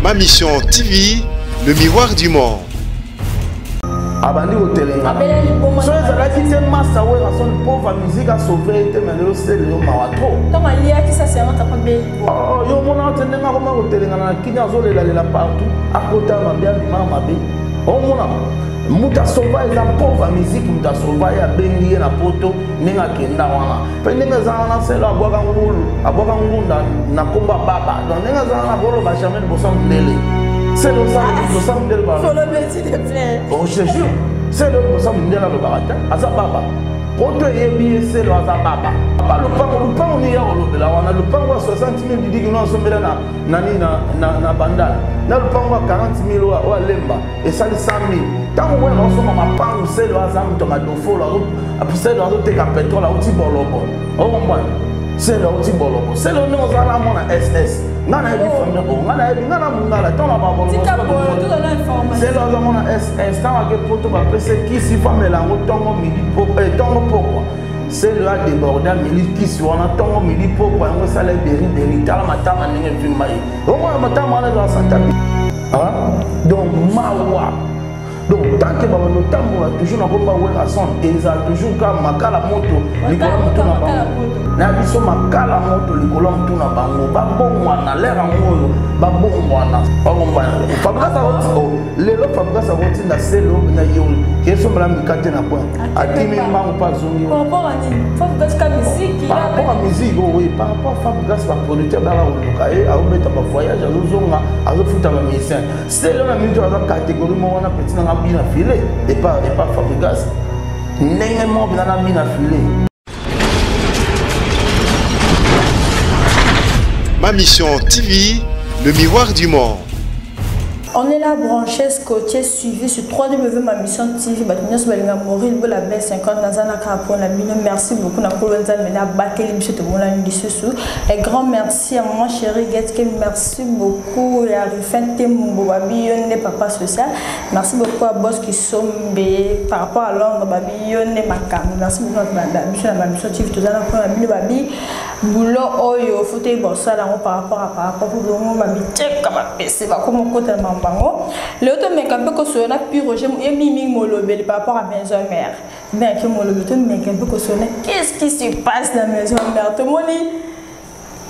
Ma mission TV, le miroir du monde. Abandi otelenga. So ezalaki te masa we na son pauvre musique a sauvé te mais c'est le mawatro. Tant alia qui ça c'est un tapé be. Oh yo mona tendenga koma otelenga na kinya zolela lela partout à côté ma bien mama be. Oh mona muta sauva eza pauvre musique muta sauva ya bengi na poto ninga kenda wana. Pe ninga zana selo abwaka ngunda na komba baba. Donc ninga zana bolo ba jamais bosa mbele. C'est le sang de l'État. Faut le mettre s'il te plaît. Oh, je te jure. C'est le sang de l'État. Aza baba. Pour te aider, c'est le aza baba. Le pain, on y a le pain, 60 000, il dit que nous sommes na bandal. Le pain, 40 000 au lemba. Et ça, 100 000. Tant que nous sommes à pain, c'est le aza, nous sommes à dofo, c'est le aza, tu as pétrole, tu as bolobo. Oh, moi. C'est le outil bolobo. C'est le nom de SS. Nana ebi famille o nana ebi nana mungala tona ba bolo. C'est le nom de SS. Tant que poto ba pese qui si famille la tongo midi tongo poko. C'est le a débordé midi qui si wana tongo midi poko ngo sala beri tala matama ninge vimai. O mo matama na za santa. Ah donc mawa. Donc tant que baba no tambo toujours na komba weka son eza toujours ka makala moto likolo moto na bango na biso makala moto likolo moto na bango babongwa na lera ngoyo babongwa na bagomba fabukasa o lelo fabukasa woti na selo na yoli keso mala mikate na point atimi mbango pa zongi par rapport à ni fabukasa ka musique par rapport à musique oui par rapport à fabukasa ba producteur ba loka e a obeta ba voyage azozonga azofuta ba musicien selo na minto za catégorie mo wana petit na bina filé et pas Fabregas n'est pas bien la mine à filer. Ma mission TV, le miroir du monde. On est là branché, scotché, suivi sur www.mamission TV. La belle 50 dans un accord la mine. Merci beaucoup. Et grand merci à maman chérie Getke. Merci beaucoup. Et à Rufin Mbobabi, papa social. Merci beaucoup à Boss qui sont par rapport à Londres, Babillon et Makam. Merci beaucoup à ma mission TV. Tout à l'heure, la mine Babi. Boulot, Oyo, fauteuil, bon, ça, là, par rapport à le moment, Babi, check, comme un PC, comme un côté de le autre mec un peu que ce n'a pu Roger et Mimi Molobé par rapport à maison mère. Bien que Molobé, mec un peu que ce qu'est-ce qui se passe dans la maison mère? Tout le monde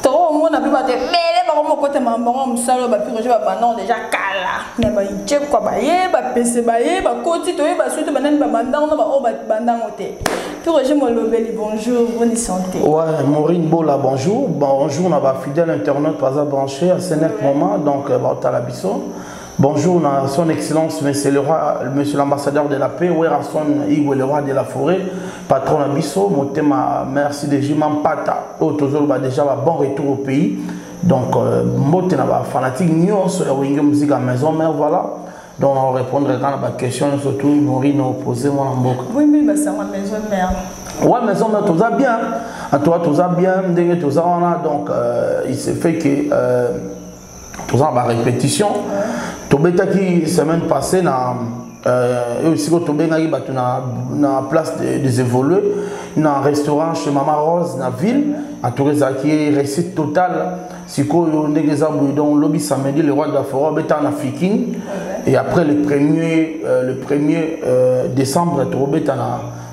trop monde a pu battre. Mais les parents côté maman, salo, bah puis Roger va non déjà cala. Mais bah il check quoi bah yé, bah PC bah yé, bah côté toi bah surtout bah nan bah bandang bah oh bah bandang oté. Puis Roger Molobé bonjour, bonne santé. Ouais, Maureen Bola bonjour. Bonjour, on a va fidèle internaute pas à brancher à Sénèque moment donc bah t'as la bisson. Bonjour, son excellence, monsieur le roi, monsieur l'ambassadeur de la paix, Werason Igwe, le roi de la forêt, patron Abisso, mon thème, merci de Jiman Pata, déjà bon retour au pays. Donc, moi, je suis fanatique, nous sommes musique à maison, mais voilà. Donc, on répondra à la question, surtout, Maureen, opposé, moi, en boucle. Oui, mais c'est ma maison mère. Ouais, maison mère, tout ça bien. À toi, tout ça bien, tout ça, donc, il s'est fait que. Tout ça, ma répétition. Tobeta qui semaine passée na aussi quand Tobeta na place des évolués na un restaurant chez Maman Rose na ville à Toureza qui récite total si quoi on est des arbres dans lobby samedi le roi de la forêt beta na Fikin et après le 1er décembre Tobeta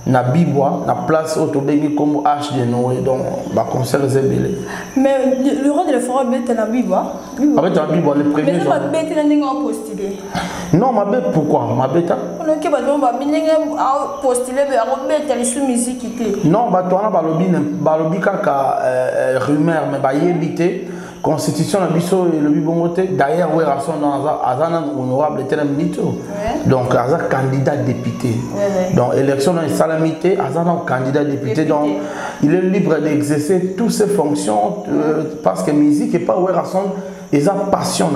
na Bibois, na place où tu comme H de Noé, donc bah concert Zébélé. Mais le roi de la forêt bête na Bibois. Avec la Bibois le premier. Mais ma bête n'a pas postulé. Non, ma bête pourquoi? Ma bête. On a qui va donc postulé mais on bête elle sous musique qui. Non, bah toi na balobi kaka rumeur mais bah yébité. Constitution la biso et le bibongoté d'ailleurs ouais rason dans azana honorable terme nito donc azana candidat député donc élection dans salamité azana candidat député donc il est libre d'exercer toutes ses fonctions parce que musique et pas ouais rason ils ont passion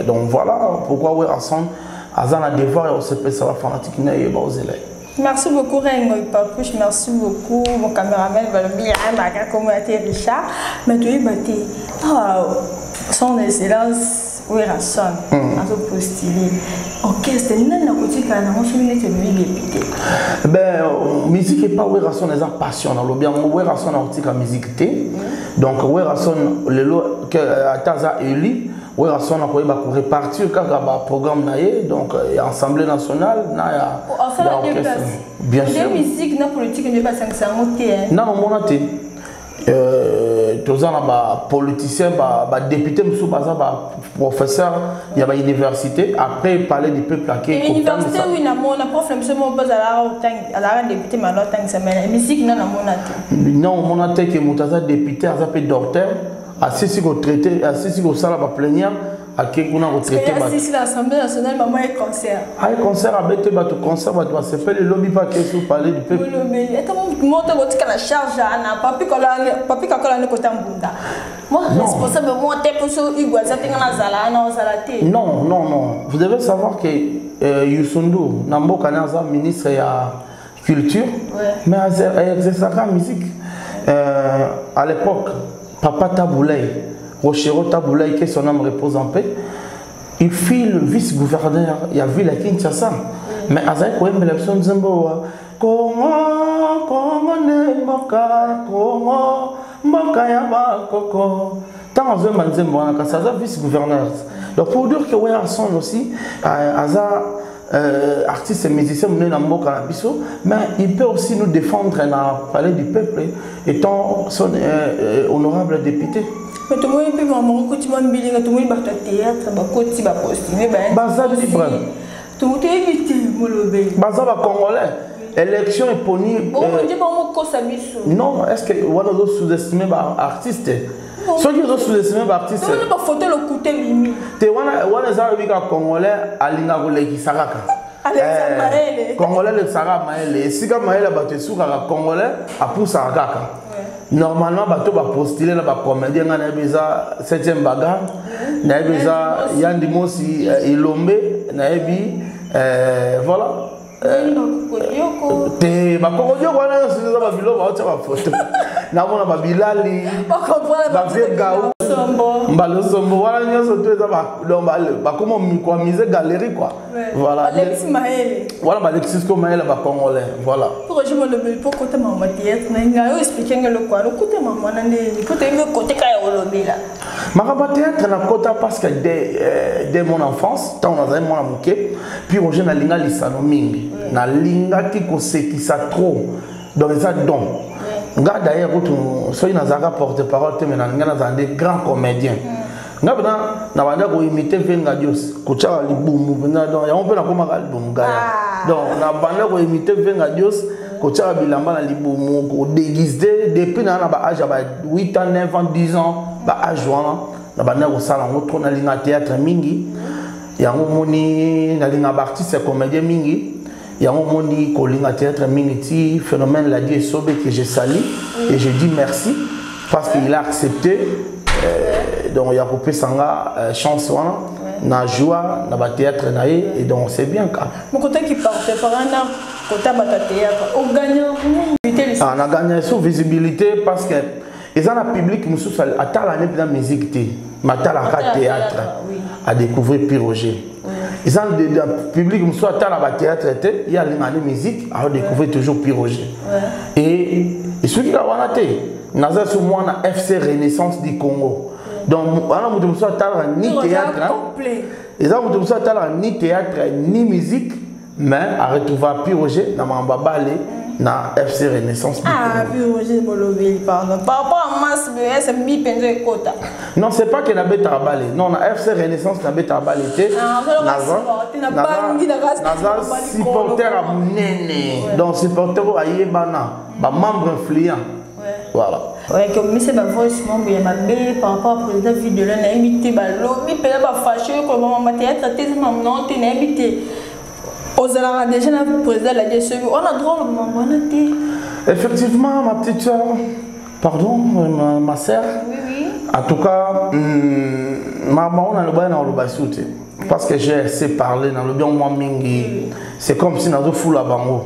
donc voilà pourquoi ouais rason azana devoir et on se peut ça va fanatique naïe bah aux élèves. Merci beaucoup Rengo Papouche, merci beaucoup mon caméraman Valobi, ma communauté Richard. Mais tu es battu. Son excellence, Werason azo postulé orchestre nana kotika na mosu minute député. Ben musique est pas Werason les passion dans le bien Werason na kotika musique té. Donc Werason le lo que ataza élu Werason na koyeba ko répartir kaka ba programme naé donc assemblée nationale na ya bien sûr musique na politique ne pas 500 moté. Non mon até tous les politiciens, les députés, les professeurs, il y a l'université. Après, il parlait du peuple à qui. L'université, oui, il y a un prof, mais il a député, mais la musique, non, non, mon até que mon député, il s'appelle docteur, assis au traité, assis au salle à plénière. À qui on a retraité ici l'Assemblée nationale maman est concert. Ah concert avec tes bateaux concert va se faire le lobby pas question parler du peuple. Le lobby. Et comment monter votre la charge à papi quand ne côté mbunda. Moi responsable monter pour ce Igwa ça tenga na zala na zalate. Non non non, vous devez savoir que Youssou Namboka naza ministre ya culture mais exerce la musique à l'époque Papa Taboulay Rochero Taboulay, que son âme repose en paix, il fit le vice-gouverneur, il y a vu la Kinshasa. Mais Azaï Kouem l'élection de Zimboa, Kongo, Kongo ne moka, Kongo, moka yaba koko. Tant Azaï Manzimboa, c'est un vice-gouverneur. Donc pour dire que Werason aussi, Azaï artiste et musicien, mais il peut aussi nous défendre dans le palais du peuple, étant son honorable député. Mais tout le monde peut vraiment que tu m'as mis tout le monde va théâtre, va côté va postuler, Baza libre. Tout le monde est évité, Molobé. Baza va congolais. Élection est ponie. Non, est-ce que on a sous-estimé par artiste? Ceux qui ont sous-estimé par artiste. On n'a pas photo le côté mimi. Tu vois, on a vu que congolais alinga koleki saraka. Congolais le saraka maele. Si comme maele battu sur congolais a pour saraka. Normalement, bateau va postuler là, va comédien, on a besoin 7e bagarre, on a besoin Yandi Mosi Ilombe, on a besoin voilà. Te ba kokodio wana sisi ba bilo ba otsa ba photo. Na bona ba bilali. Ba comprendre ba gaou. Mbalo sombo wana nyoso to eza ba lomba ba komo mikwa mise galerie quoi. Voilà. Alexis Maël. Voilà ba Alexis Maël ba congolais. Voilà. Pour je me le pour côté maman théâtre na nga expliquer le quoi. Le côté maman na ndé. Côté le côté ka ya olobi là. Maraba théâtre na kota parce que dès mon enfance, tant on a mon amoké, puis on jeune linga lisano mingi. Na linga qui koseki ça trop. Donc ça don. Nga d'ailleurs soy nazaka porte-parole mais na nga na des grands comédiens. Nga bana na banda ko imiter Venga Dios, ko tcha libumu bana donc ya on peut na koma ka libumu gaya. Donc na banda ko imiter Venga Dios, ko tcha bilamba na libumu ko déguiser depuis na ba âge ba 8 ans, 9 ans, 10 ans, ba âge wana na banda ko sala ngotro na linga théâtre mingi. Ya ngomoni na linga artiste comédien mingi. Il y a un monde qui a théâtre miniti phénomène l'a dit Sobe que je salue et je dis merci parce qu'il a accepté donc il y a coupé sanga chance na joie na ba théâtre naé et donc c'est bien quand mon côté qui porte par un an côté ba théâtre on gagne on a gagné sur visibilité parce que ils ont un public musu attend l'année de la musique té matala théâtre à découvrir Piroger. Ils ont un public qui soit à la théâtre, il y a les musique, à découvrir toujours Piroger. Et ceux qui l'ont été, nous avons sur moi la FC Renaissance du Congo. Donc, nous avons ni théâtre, ils ont ni théâtre, ni musique, mais à retrouver Piroger, nous avons balé. Na FC Renaissance. Ah, Piroger Molobi, pardon. Par rapport à Mas, c'est mi penzo et quota. Non, c'est pas qu'elle a bête à balai. Non, na FC Renaissance, na bête à balai. Supporter à Mounene. Donc, supporter à Yébana. Membre influent. Voilà. Ouais, comme c'est ma voix, il y a ma belle par rapport au président vidéo, on a invité, l'homme, il peut pas fâcher, comme on m'a théâtre, non, tu n'as invité. Aux alarmes déjà, le président l'a dit, on a droit au moment. Effectivement, ma petite soeur, pardon, ma soeur. Oui, oui. En tout cas, maman, on a le bain dans le bassoute. Parce que j'ai assez parlé dans le bien moi mingi. C'est comme si on a foule à bango.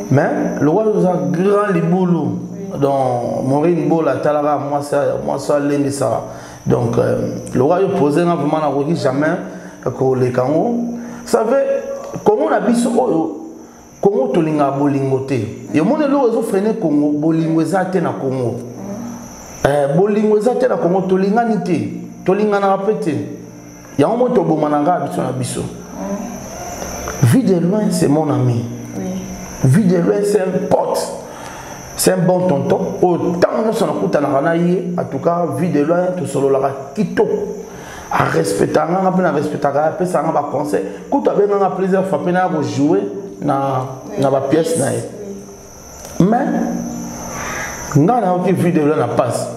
Mais le roi nous a grand les boulots. donc Maureen Bola talara moi ça l'un ça donc le roi posé n'a vraiment n'a jamais que les Congo savez comment on a biso comment tolinga bolingoté et mon elo ezo freiner Congo bolingo ezate na Congo bolingo ezate na Congo tolinga nité tolinga na rapete ya on moto bomananga biso na biso vie de loin c'est mon ami vie de loin c'est un pote. C'est un bon tonton. Autant nous sommes en tout cas, vie de loin, tout solo la kito. À respecter, on a respecté, on ça on va conseil. Quand tu as bien plaisir, faut pas jouer na la pièce na. Mais on a une vie de loin na passe.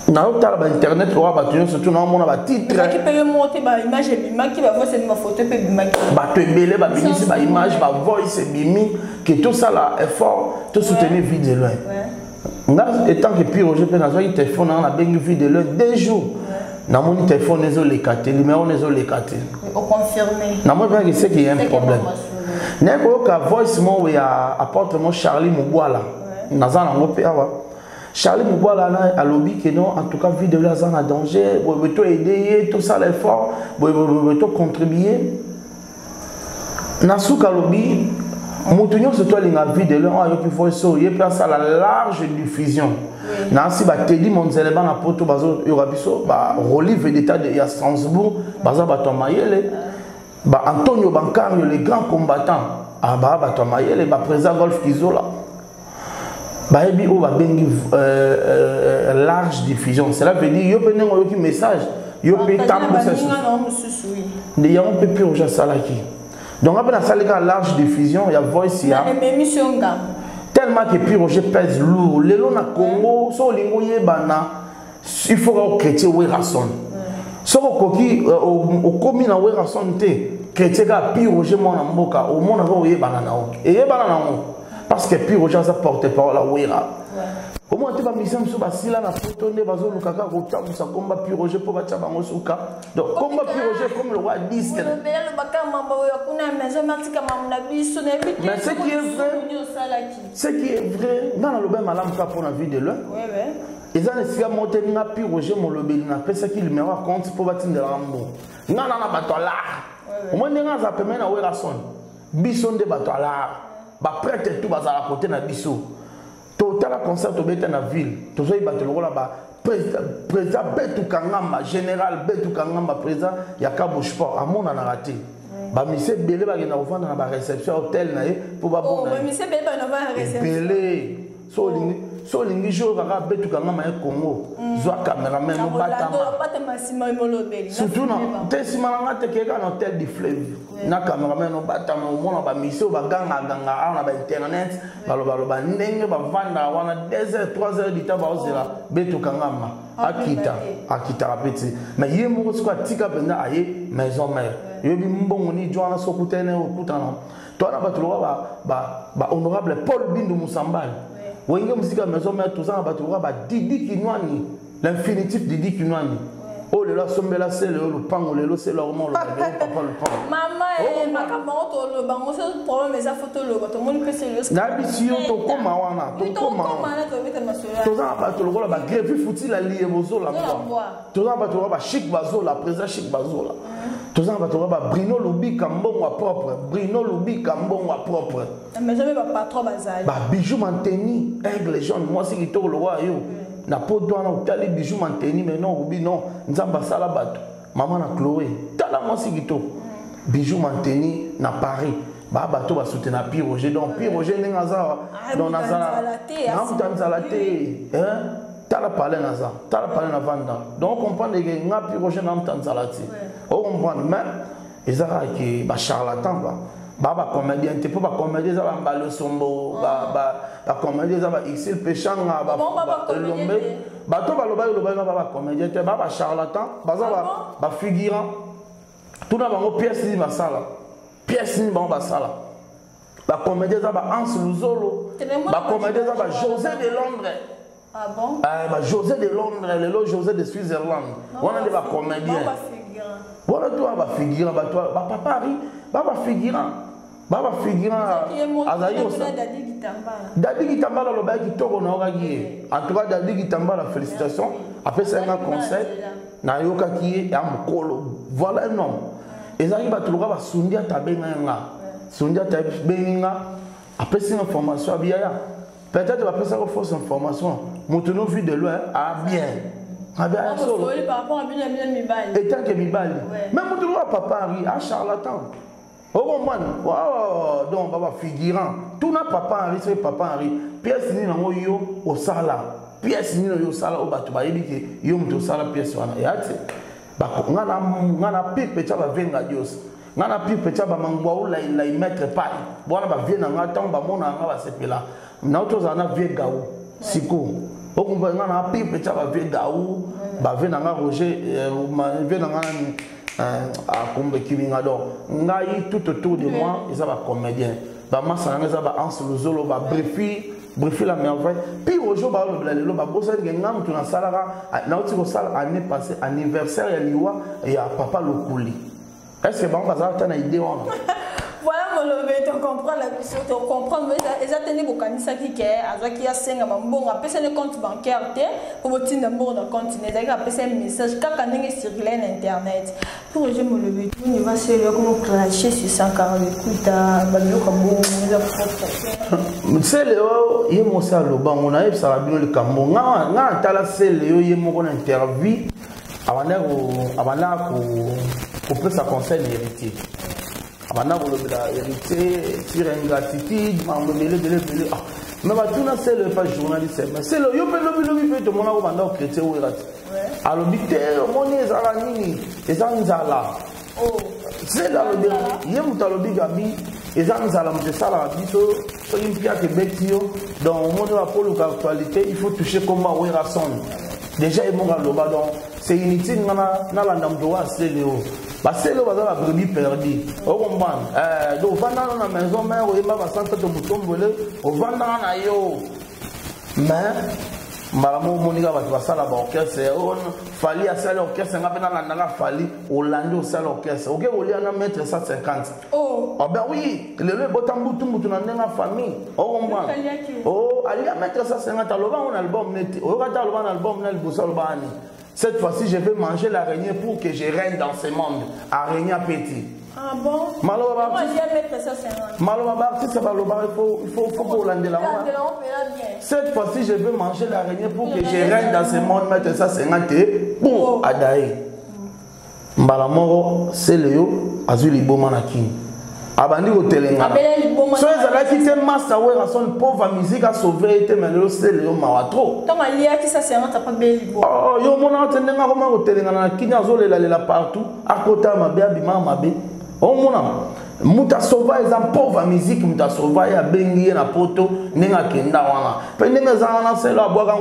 Na autre internet on va battre surtout na on a titre. Qui peut monter ba image et bima qui va voir cette photo peut bima. Ba te belé ba bimi c'est ba image ba voice bimi que tout ça là effort tout soutenir vie de loin. Étant que puis Roger Pénazou il téléphone on a bien vie de loin 2 jours. Na mon téléphone les les caté numéro les les caté. Au confirmer. Na moi bien que c'est qu'il y a un problème. N'est pas voice mon ya apporte mon Charlie Mouboala. Naza na ngopé awa. Charlie Mouboala a lobby que non, en tout cas, vie de la zone à danger, vous pouvez aider, tout ça l'effort, vous pouvez contribuer. Nasuka lobby, Moutounion se toile la vie de l'homme, il faut essayer de faire la large diffusion. Nancy va te dire, mon élément à Poto Bazo, Urabiso, relive d'état de Strasbourg, Baza Batomayele, Antonio Bancario, les grands combattants, Batomayele, président Golf Kizola. Baebi ou va bengi large diffusion. Cela veut dire yo pene ngoyo ki message yo pe tambo ça. De ya on peut plus au salaki. Donc après la salle large diffusion, il y a voice ya. Tellement que puis Roger pèse lourd. Les lots na Congo, so lingo yebana, il faut que chrétien we rason. So koki au komi na we rason te, chrétien ka puis Roger mon mboka, au monde va yebana na o. Et yebana na o. Parce que puis Roger ça porte parole la wera. Comment tu vas mission sur basila na photo ne bazo lukaka ko tabu sa combat puis Roger pour bacha bango suka. Donc combat puis Roger comme le roi disque. Mais ce qui est vrai, dans le bain malam ka pour la vie de l'homme. Oui oui. Et ça ne sera monté na puis Roger mon lobby na pesa qui le meilleur compte pour battre de rambo. Non bato là. Au moins nga za pemena wera son. Bison de bato là. Ba prêtre tout bazala à côté na biso. Total concert au bête na ville. Tout ça il battre le rôle là-bas. Président Betou Kangamba, général Betou Kangamba, président Yakabo Sport, à mon a raté. Ba monsieur Belé va gagner au na ba réception hôtel na pour ba bon. Oh, monsieur Belé va na réception. Belé. So lingi jour va Betou Kangamba au Congo. Zo caméraman no batama. Surtout non, tessimanga te keka na hôtel du fleuve. Na caméraman no batama au mona ba monsieur ba ganga na ba internet, ba ndenge ba vanda wana 2h 3h du temps ba ozela Betou Kangamba akita rapeti. Mais yé mo ko tika benda aye maison mère. Yobi mbongo ni joana sokutene okutana. Toi na ba honorable Paul Bindu Musambali. Wenge musika maison mère tout ça ba Didi Kinwani, l'infinitif Didi Kinwani. Oh le la sombela c'est le pango le c'est le roman le papa le pango. Maman ma camarade le bango c'est problème mais ça photo le tout le monde peut se le. Na bisio to koma wana to koma. To za ba to le ba greve fouti la lié bozo la. To za ba to ba chic bazo la président chic bazo la. To za ba to ba Bruno Lubi Kambongo propre. Bruno Lubi Kambongo propre. Mais jamais pas trop bazali. Ba bijou manteni aigle jaune moi c'est qui to le roi yo. Na po doana utali bijou manteni mais non Rubi non nzamba sala bato maman na Chloé tala moi sigito bijou manteni na Paris ba bato ba soutenir Pierre Roger donc Pierre Roger nengaza dans nazala na mtanzala te tala parler na vanda donc on comprend que nga Pierre Roger na mtanzala te on comprend mais ezara ki ba charlatan ba comédien te pour ba comédien za ba le sombo ba comédien za ba XL pechanga ba lombe ba to ba loba ba comédien te ba charlatan ba figurant tout na bango pièce ni basala pièce ni bango basala ba comédien za ba Hans Luzolo ba comédien za ba José de Londres. Ah bon? Ba José de Londres le José de Switzerland on a des ba comédien voilà toi ba figurant ba papa ba figurant baba figurant azayo Dadi Kitambala le bail qui tourne en ragé. En tout cas, Dadi Kitambala, félicitations. Après, c'est un concert. Nayoka qui est un colo. Voilà un homme. Et ça, il va tout le monde Sundia Tabenga. Sundia Tabenga. Après, c'est une information à bien. Peut-être après ça, il faut cette information. Montenons vu de loin. Ah bien. Ah bien. Par rapport à Mibali. Et tant que Mibali. Mais Montenons papa Henri, à charlatan. Oh man, wow, donc papa figurant. Tout n'a papa Henri, c'est papa Henri. Pièce ni nango yo au sala. Pièce ni yo sala au batu ba yebiki yo mto sala pièce wana. Ya te. Ba ko ngana pipe cha ba venga Dios. Ngana pipe cha ba mangwa la mettre pas. Bona ba viena ngata ba mona nga ba sepela. Na auto za na vie gaou. Siko. O ko ngana pipe cha ba vie gaou. Ba viena nga Roger ma viena ngana à Combe Kimingador. Ngai tout autour de moi, ils sont comédiens. Bah moi ça n'engage pas en solo, bah briefi la merveille. Puis aujourd'hui bah le bah bossa de ngam tu na salara, na uti ko sala année passée anniversaire ya liwa et à papa Lokuli. Est-ce que bon bah ça t'as une idée on? Voilà mon levé, tu comprends la question, tu comprends mais ils attendent beaucoup kanisa qui est, avec qui a 5 bon après c'est le compte bancaire té pour votre numéro de compte, ils ont après c'est un message quand on est circulé sur internet. Pour je me lever, tout il va se le comme clasher sur 140 écoute à babio comme bon. C'est Léo, il mo ça le ban on a eu ça la bien le cambo. Nga tala c'est Léo il mo qu'on interview avant ko peut ça concerne l'héritier. Avant de hériter sur ingratitude, mais c'est le pas journaliste. C'est le yo tout le monde a chrétien ou érati. Alors bité mon ezalani ezanzala. Oh, c'est là le yem talobi gabi ezanzala mtesala biso so impia ke betio dans le monde la pour l'actualité, il faut toucher comme Wera son. Déjà il monga loba donc c'est inutile na la ndamdoa c'est le parce que le la brebis perdu au comprendre donc vanda na maison mère o yeba basanta to butombole o vanda na yo mais malamo monika ba basala ba orchestre on fali à sala orchestre ngapena na fali olandi au sala orchestre OK oli na mettre 150 oh ben oui le botambutu mutu na ndenga famille au comprendre oh ali à mettre 150 aloba on album net o kata aloba na album na libosa lobani. Cette fois-ci, je vais manger l'araignée pour que je règne dans ce monde. Araignée petit. Ah bon? Moi, j'ai mettre ça, il faut pour l'année là. Cette fois-ci, je vais manger l'araignée pour que je règne dans ce monde. Mettre ça, c'est un thé pour Adaï. Mbalamoro, c'est Léo, Azuli Bomanaki. Abandi au Télénga. So ezala qui te massa wera son pauvre musique a sauvé te mais c'est le mawatro. Tant alia qui ça c'est un tapa belibo. Oh yo mona tendenga koma au Télénga na kinya zo lela partout à côté mabe abima mabe. Oh mona muta sauva eza pauvre musique muta sauva ya bengi na poto nenga kenda wana. Pe nenga zana selo abwaka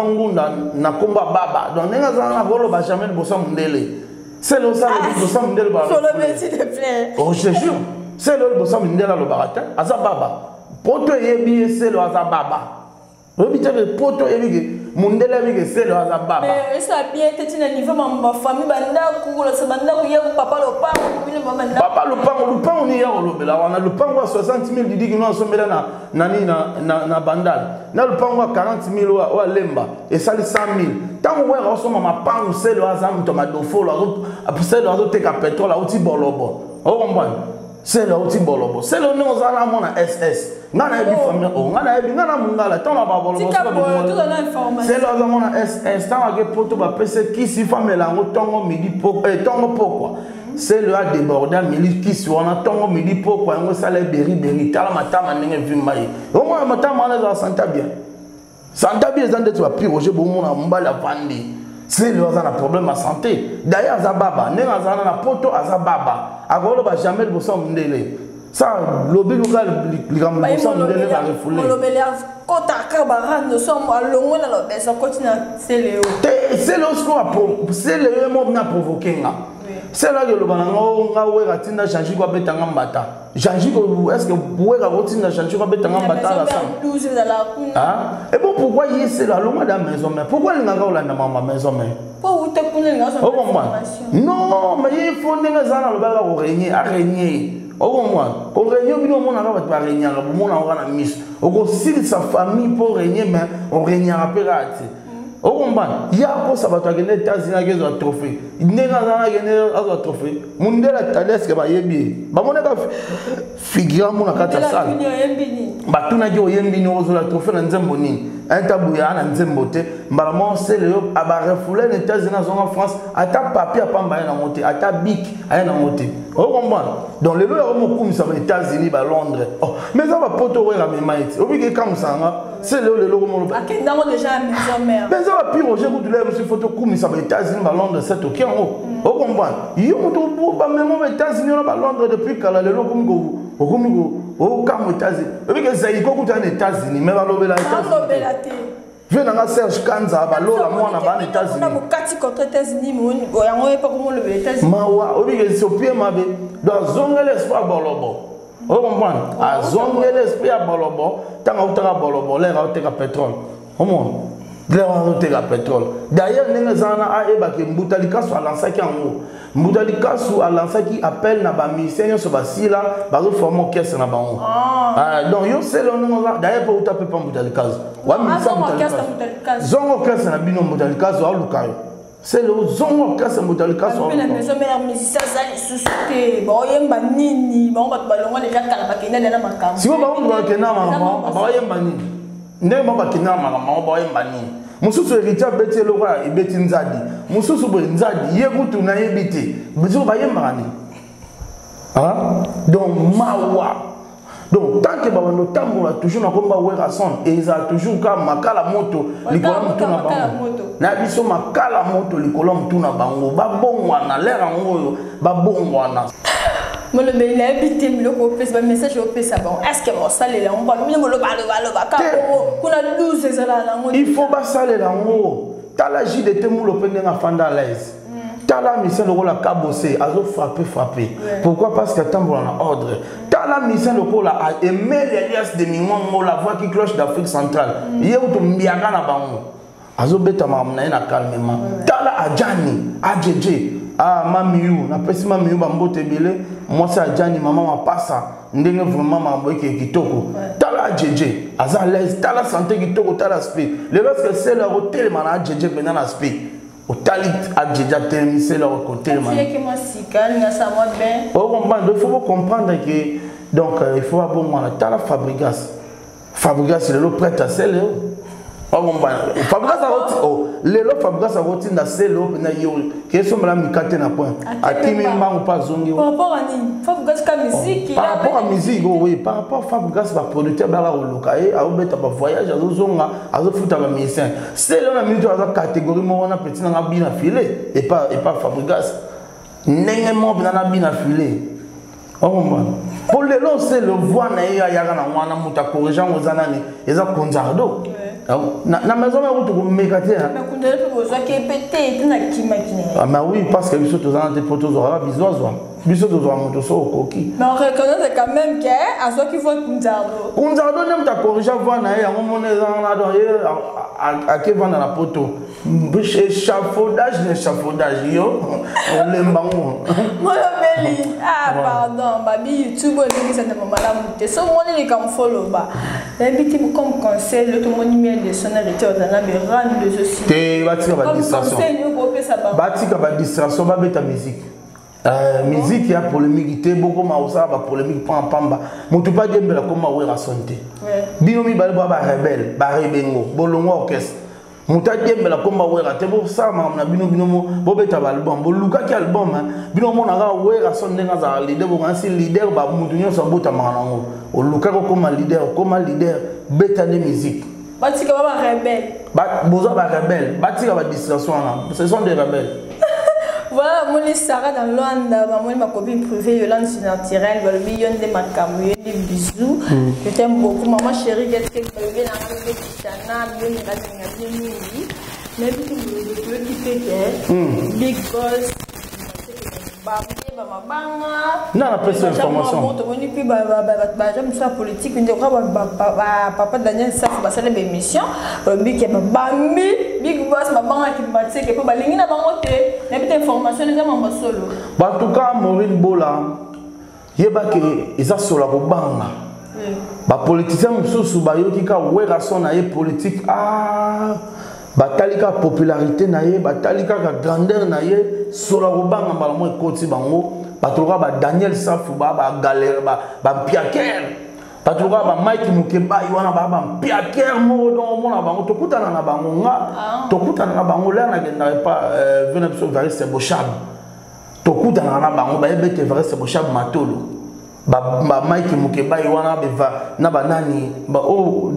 ngunda na komba baba. Donc nenga zana bolo ba jamais bossa mundele. C'est le sang de bossa mundele ba. Faut le mettre s'il te plaît. Oh je jure. C'est le bossa mundele lo barata azababa. Poto yebi c'est le azababa. Obité le poto yebi mundele yebi c'est le azababa. Mais ça bien été na niveau ma famille banda ku la banda ku yebu papa lo pa papa lo pa on y a lo bela wana le pango 60 000 didi que nous sommes là nani na bandal. Na le pango 40 000 o lemba et ça les 100 000. Tant que on somme ma pango c'est le azam to ma dofo la après c'est le azo te ka pétrole la outi bolobo. O comprendre? C'est le outil bolobo. C'est le nom zala mona SS. Ngana ebi famille o ngana ebi ngana mungala tant la bolobo. C'est le zala mona SS. Tant que poto ba pese qui si famille la tongo midi poko tongo poko. C'est le a débordé midi qui si on a tongo midi poko ngo sala beri tala matama ndenge vimai. O mona matama na za santa bien. Santa bien zande tu va pire Roger bomona mbala vandi. C'est le problème à santé. D'ailleurs, Azababa, n'est pas na poto Azababa. Agolo ba jamais le bossa mundele. Ça, l'obé local, le bossa mundele va refouler. L'obé kota kabara nous sommes à longo na l'obé ça continue c'est le. C'est le c'est le mot na provoquer nga. C'est là que le banango nga wera tinda changi kwa betanga mbata. Changi ko est-ce que wera rotina changi kwa betanga mbata la sam. Ah, et bon pourquoi il c'est la longue dans maison mais pourquoi il n'a pas la maman maison mais pour où te connais la maison. Non, mais il faut nenga zana le bala régner, à régner. au moins on réunion bino mon ara ba réunion ba mon ara na miss au si sa famille pour régner mais on réunion apérate au combat il y a pour ça va toi gagner États-Unis que zo trophée ndena na gagner azo trophée mundela tales que ba yebi ba mon ka figure mon na kata sala ba tuna ki oyembi no zo la trophée na nzembo nini Tabuya na nzembo te mbalamon c'est le aba refoulé les États-Unis en France ata papier pamba na monter ata bic aya na monter o comprendre donc le lo mo kum ça les États-Unis ba Londres oh mais ça va poto wera me maït obi ke comme ça c'est le lo mo akenda déjà maison mère mais ça va pire Roger Goudoulet monsieur photo kum ça les États-Unis ba Londres c'est OK en haut o comprendre yo mo to ba même les États-Unis ba Londres depuis kala le lo kum go au cas aux États-Unis. Oui, que c'est aux États-Unis, mais va l'obéir aux États-Unis. Je viens dans Serge Kanza, balo la moi na les États-Unis. On a beaucoup contre États-Unis, mais on est pas comment le États-Unis. Mawa, oui que c'est au pied ma bé. Dans zone l'espoir bolobo. On comprend. À zone l'espoir bolobo, tant au tera bolobo, l'air au tera pétrole. Au moins. L'air au tera pétrole. D'ailleurs, les gens a eba que Mbutalika soit lancé qui en haut. Mbutalika soit lancé qui appelle na ba mission sur basila, ba reformer caisse na ba haut. Donc yo c'est le nom là. D'ailleurs pour taper pas Mbutalika. Wa Mbutalika. Zongo caisse na bino Mbutalika zo alukayo. C'est le zongo caisse Mbutalika zo. La maison mère musicien ça les sous-sauté. Ba yemba nini, ba on ba longa déjà kala ba kena na makamba. Si on ba kena mama, ba yemba nini. Ndenge ba kena mama, ba yemba nini. Mususu héritier beti le roi et beti nzadi. Mususu bo nzadi yebutu na yebiti. Biso ba yemani. Hein? Donc mawa. Donc tant que ba no tambola toujours na komba wera son et ils a toujours comme makala moto likolo mtu na bango. Na biso makala moto likolo mtu na bango. Ba bongwana lera ngoyo ba bongwana. Moi le il a habité le copé message au pesa bon est-ce que mon salé là on va nous le kuna 12 ezala là il faut ba salé là ngo tala ji de temu le pende na fanda l'aise tala mission le la cabosser azo frapper pourquoi parce que tambola na ordre tala mission le la a aimer l'alias de mimon la voix qui cloche d'Afrique centrale yé ou to mbiaka na bango azo beta mamna na calmement tala ajani ajeje ah mamiou na pesi mamiou bambote belé moi c'est Adjani maman ma passa ndenge vraiment mambo ki kitoko tala jeje aza l'aise tala santé kitoko tala speed le parce que c'est le hôtel mana jeje pendant la speed au talit adjeja termi c'est le côté man c'est que moi si calme na ça moi bien oh comprendre il faut comprendre que donc il faut avoir bon tala Fabregas c'est le prêt à celle Fabregas a roti oh lelo Fabregas a roti na selo na yo que so mala mikate na point atimi mbangu pas zongi par rapport à ni Fabregas ka musique par rapport à musique oui par rapport Fabregas ba producteur ba la lokae a obeta ba voyage azo zonga azo futa ba musicien selo na musique azo catégorie mo na petit na bina filé et pas Fabregas ndenge mo na bina filé pour le long c'est le voix na ya na wana muta corrigeant aux anani eza konzardo na maison mais tu mekate hein mais kundele pe besoin que pété tu na kimakine ah mais oui parce que biso tozana des photos ora biso tozwa moto so koki mais on reconnaît quand même que à ce qu'il faut kunzardo nem ta corrigeant voix na ya ngomone na do a ke vana la poto échafaudage yo on lembango moi beli ah pardon babi YouTube on ça ne m'a la monter so moi les comme follow ba d'habitude comme conseil le tout mon numéro de sonorité on a be rendre de ceci te batika ba distraction batika ba distraction ba beta musique musique ya polémique te beaucoup ma osa ba polémique pamba mutu pa gembela comme wera santé bino mi ba rebelle ba rebengo bolongo orchestre muta gembela comme wera te bo sa ma na bino mo bo beta ba album bo luka ki album bino mo na ga wera sonde na za leader bo nsi leader ba mutu nyoso bota manango o luka ko comme leader beta de musique batika ba rebelle ba boza ba rebelle batika ba distraction na ce sont des rebelles. Voilà, moi les Sarah dans Luanda, moi ma copine privée Yolande c'est naturel, le million de ma caméra, des bisous. Je t'aime beaucoup, maman chérie, qu'est-ce que tu veux dans le Chana, bien mais puis le quitter Big Boss. Non, la pression information. Politique, papa Daniel Saf, va faire des émissions. Big Boss, ma banque qui m'a dit que pour balingi na bangote, mais puis information les gens m'en solo. En tout cas, Maureen Bola, yeba ke eza sola ko banga ba politicien mususu ba yoki ka wera son na ye politique batalika popularité na ye batalika ka grandeur na ye sola ko banga mbala mo ekoti bango batoloka ba Daniel Safu ba galère ba Piaker batoloka ba Mike Mukeba wana ba Piaker mo don mo na bango tokutana na bango nga tokutana na bango là na genda pas venir sur vers c'est Bochab tokutana na bango ba ebete vers c'est Bochab Matolo ba Mike Mukeba wana beva na banani ba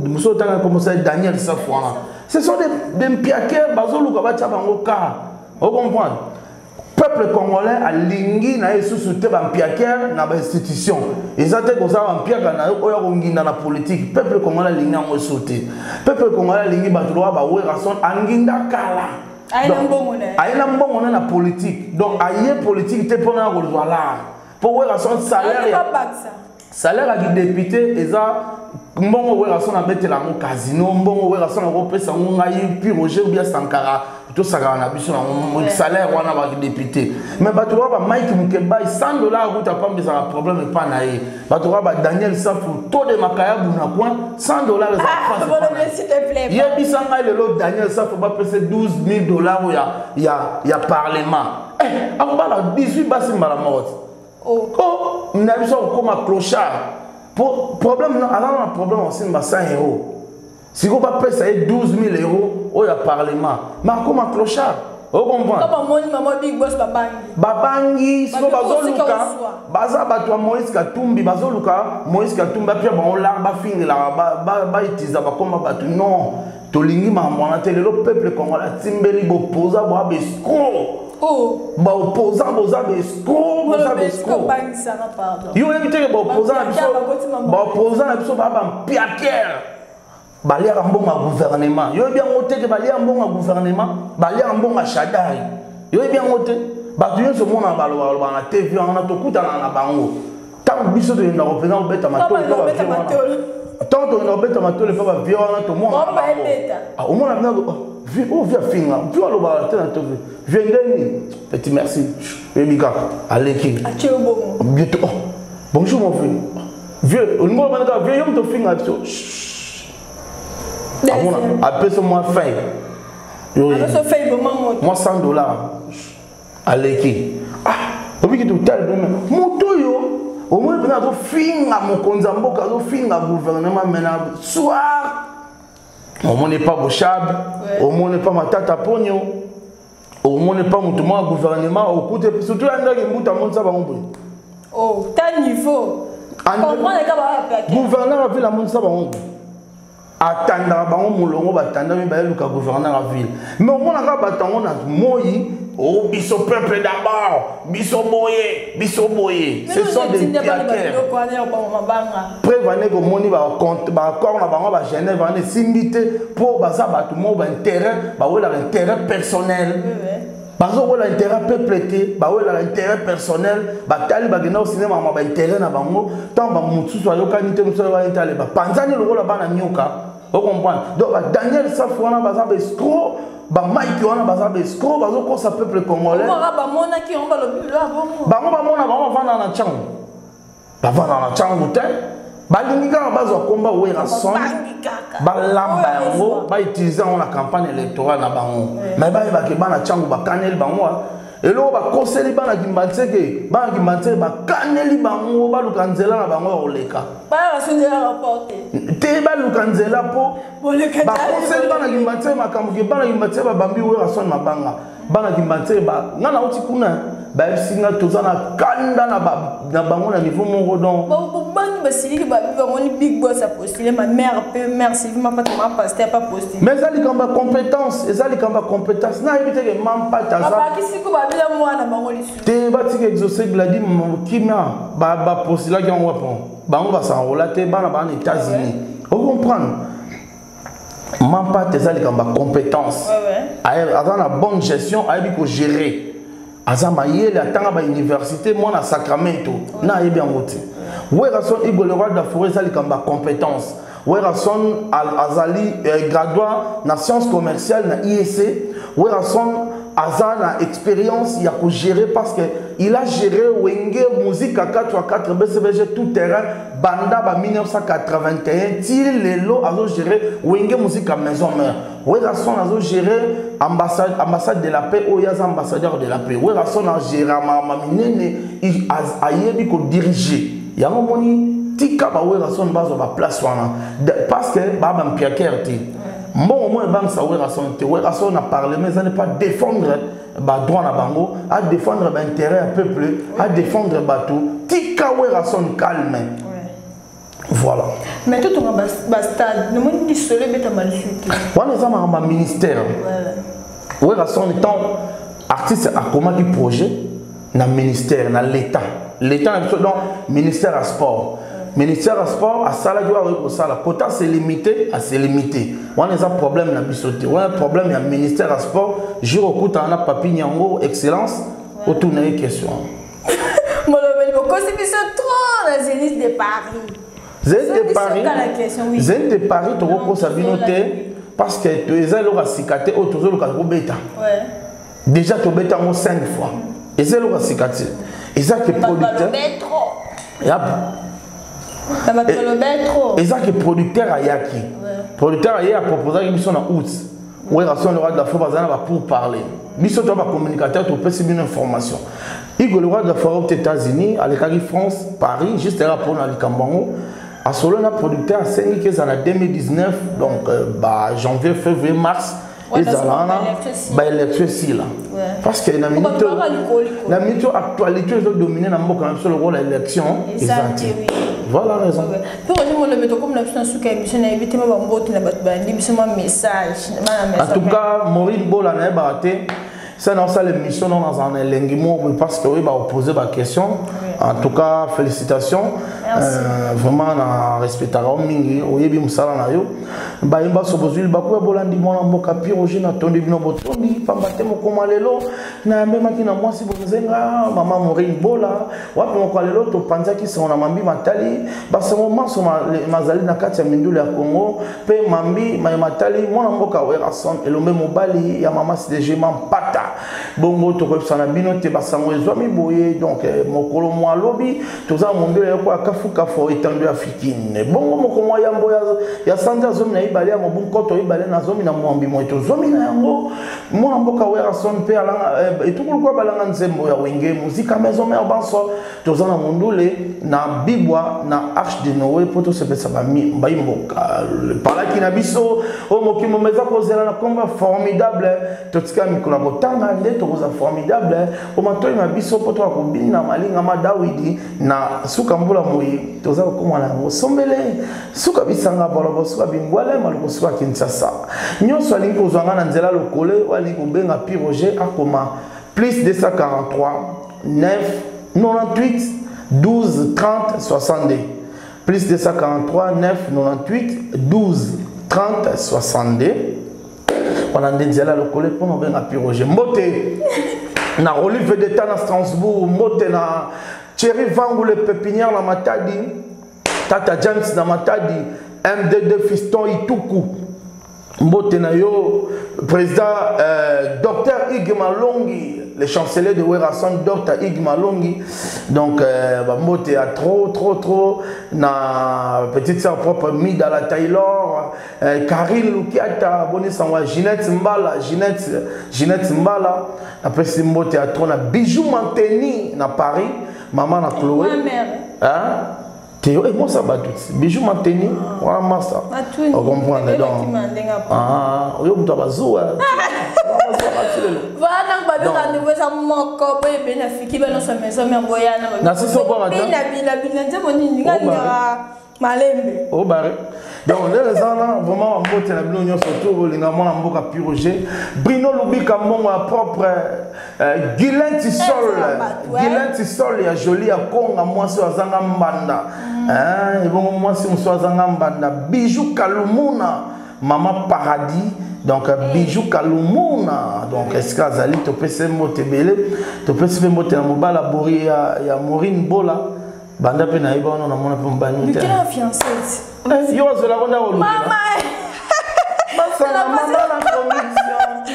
muso tanga comme ça Daniel Safu wana ce sont des Piaker bazoluka ba tchabango ka on comprend. Peuple congolais a lingi na yesu soute ba Piaker na ba institution ezate ko sa ba Piaker na oya konginda na politique peuple congolais lingi ngo soute peuple congolais lingi ba droit ba wera son anginda kala aina mbongo na politique donc aye politique te pona ko voilà pour wera son salaire à député eza mbongo wera son abetela ngo casino mbongo wera son ko pesa ngo ngai puis Roger ou bien Sankara tout ça na biso na salaire wana ba député mais bato ba Mike Mukeba $100 route pas mais un problème pas na ye bato ba Daniel Safu taux de makaya buna point $100 s'il te plaît ye bisanga le lot Daniel Safu ba pese $12,000 ya parlement akobala 18 basi mbala mort na biso comme clochard problème non alors un problème aussi ba 100 €. Si vous ne payez 12 000 € au Parlement, mais comme un clochard, vous comprenez? Babangi, si vous avez Moïse Katumbi, Moïse Katumbi, puis on l'a fini là, non, Tolingi Mamana, le peuple congolais, Timbeli, Bopoza, Bobesco. Ba opposant boza besco yo éviter que opposant biso ba Piaker bali ya mbongo gouvernement yo bien ngote ke bali ya mbongo gouvernement bali ya mbongo Shadai yo bien ngote ba tu so mona balo na TV on a to kutana na bango tant biso de na représentant obeta matolo tant on obeta matolo fa ba viona to mona o mona na via finga via lo ba tena to viendeni petit merci Ebika aleki bientôt bonjour mon frère vieux on m'a demandé vieux yo to finga après ce mois fin moi $100 aleki obiki tout tel moto yo au moins bena to finga mokonza mboka to finga gouvernement maintenant soir au moins n'est pas Bochab au moins n'est pas Matata Pogno au moins n'est pas mon gouvernement au côté surtout andaki mbuta monza ba ngombo tel niveau comprendre que gouverneur a vu la monza ba ngombo attendre bango mulongo batanda mi ba luka gouverneur la ville mais on a ka batango na moyi oh biso peuple d'abord biso boye ce sont des Piaker prévenez que moni ba compte ba accord na bango ba Genève on est simbité pour baza batu mo ba intérêt ba wala intérêt personnel bazo wala intérêt peuple ba wala intérêt personnel ba tali ba gena au cinéma ba intérêt na bango tant ba mutu so yoka nité mutu ba intérêt ba panzani lo ba na nyoka vous comprenez donc Daniel Safu wana baza ba escroc ba Mike wana baza ba escroc bazo ko sa peuple congolais ba mona ki on ba lo bilo abongo ba mona ba vana na changu ba vana na changu te ba lingika bazo komba wera son ba lamba yango ba utiliser on la campagne électorale na bango mais ba ke ba na changu ba kanel bango et là ba conseiller ba na kimbatseke ba kimbatseke ba kaneli bango ba lukanzela na bango oleka ba sunzela rapporter te ba lukanzela po ba conseiller ba na kimbatseke makambo ke ba na kimbatseke ba bambi wera son mabanga ba na kimbatseke ba ngana uti kuna ba singa tozana kanda na bango na niveau mon don bangi basili ba ngoni big boss a postuler ma mère merci ma pas ma pasteur pas postuler mais ça li kamba compétence et ça li kamba compétence na éviter que mam pas ta ça ba kisi ko ba bila mwana bango lisu te ba tiki exaucer gladi kimia ba postuler qui on répond bango ba s'enroler te ba na ba aux États-Unis vous comprendre mam pas ta ça li kamba compétence avant la bonne gestion a ko gérer azama yele atanga ba université moi na Sacramento na yebi ngote werason igole roi da forêt ça likamba compétence werason azali graduat na sciences commerciales na IEC Werason a une expérience, il a gérer parce qu'il a géré Wenge musique à 4x4 BCBG tout terrain, Banda ba 1981, Til Lelo a géré Wenge musique à maison mère. Werason a géré ambassade de la paix, Oyaz ambassadeur de la paix. Werason a géré Maminene, il a dirigé. Il y a un moment tika ba Werason bazo ba place parce que ba mpiakerte. Bon, moi, Werason a parlé, mais ça n'est pas défendre le droit à Bango, à défendre l'intérêt du peuple, à défendre le bateau. Tika Werason calme. Voilà. Mais tout le monde stade, le monde dit seul, mais tu as mal fait. On est un ministère. Werason étant artiste à comment du projet, dans le ministère, dans l'État. L'État, donc, ministère à sport. Ministère à sport, à Sala, la quota c'est limité, à c'est limité. On a un problème dans la on a un problème dans le ministère à sport. Je recoute à Papi Nyango, excellence, autour de la question. Moi, c'est trop la Zénith de Paris. Zénith de Paris, Zénith de Paris, tu recours sa noter parce que tu es allé à cicater, tu es allé à bêta. Déjà, tu es allé 5 fois. Et c'est allé à cicater. Et ça qui est producteur. Et ça qui est producteur à Yaki. Producteur à Yaki a proposé une mission en août. Où est le roi de la forêt pour parler. Mission de communicateur, tu peux une information. Il y a le roi de la forêt aux États-Unis, à l'État France, Paris, juste là pour aller Cambango. À Solona, producteur a signé qu'ils en 2019, donc janvier, février, mars. Ils ont l'élection ici là. Parce que la minute actualité est dominée dans le rôle de l'élection. Voilà la raison. Pour moi, le méthode comme l'option sous émission, éviter ma message. En tout cas, Maureen Bola n'a pas raté. C'est dans ça l'émission dans un linguimo parce que oui va poser ma question. En tout cas, félicitations. Vraiment na respectera mingi oyebi musala na yo. Ba imba sobozuli ba ko bolandi mona mboka piroje na tondi bino botondi pambate mokoma lelo na mbema kina mwasi bonzenga mama Maureen Bola wapi moko lelo to panzaki so na mambi matali ba se moment so mazali na kati ya mindule ya Congo pe mambi matali mona mboka Werason elombe mobali ya mama CDG Mampata bongo to ko sana bino te basango ezwami boye donc mokolo mwa lobi toza mondele ya kwa kafuka fo étendue africaine bongo moko mwa yambo ya sanja zomi na ibale ya mobunko to ibale na zomi na mwambi moto zomi na yango mwana mboka Werason pe alanga etukulu kwa balanga nzembo ya wenge muzika maison mère banso toza na mondule na bibwa na arche de Noé poto se pesa ba mboka palaki na biso o mokimo meza kozela na komba formidable totika mikolo botanga nde toza formidable o matoi ma biso poto akobina malinga ma Dawidi na suka mbula moyi toza komona ngo sombele suka bisanga bolobo suka bingwale maluko suka Kinshasa nyonso alingi kozwanga na nzela lokole wali kobenga piroger akoma plus 243 9 98 12 30 62 plus 243 9 98 12 30 62 on a nzela lokole pour nous benga piroger mbote na Olive d'État na Strasbourg mbote na Thierry Vangu le pépinière na Matadi Tata James na Matadi MD2 Fiston Ituku mbote na yo président Dr Ig Malongi le chancelier de Werason Dr Ig Malongi donc mbote a trop na petite sœur propre Midala Taylor Karine Lukiata boni sangwa Ginette Mbala après c'est mbote a trop na Bijou Manteni na Paris maman na Chloé hein Théo et moi ça va tout. Bijou Manteni, voilà massa. On comprend donc. Ah, on y a bazou. Voilà donc babi rendez-vous ça mon copain bénéfique ben sa maison mais boyana. Na c'est ça bon attends. Bila nze boni ngala malembe. Oh bare. Donc les gens là vraiment en botte la blonde surtout les gamins en boka piroger. Bruno Lubika mon propre Guylain Tissol ya joli ya Konga moi so azanga mbanda. Hein et bon moi si so azanga mbanda Bijou Kalumuna Maman Paradis donc Bijou Kalumuna donc est-ce que azali to pese mote belé to pese mote na mobala bori ya Maureen Bola banda pe na iba on na mona pe mbani te. Quelle fiancée? Yo zo la ronda o. Maman. Masa na mama na commission.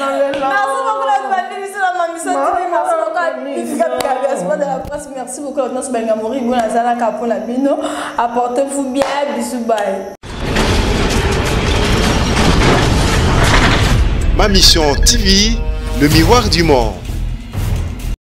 Merci beaucoup. Apportez-vous bien. Bisous, bye. Ma mission TV, le miroir du monde.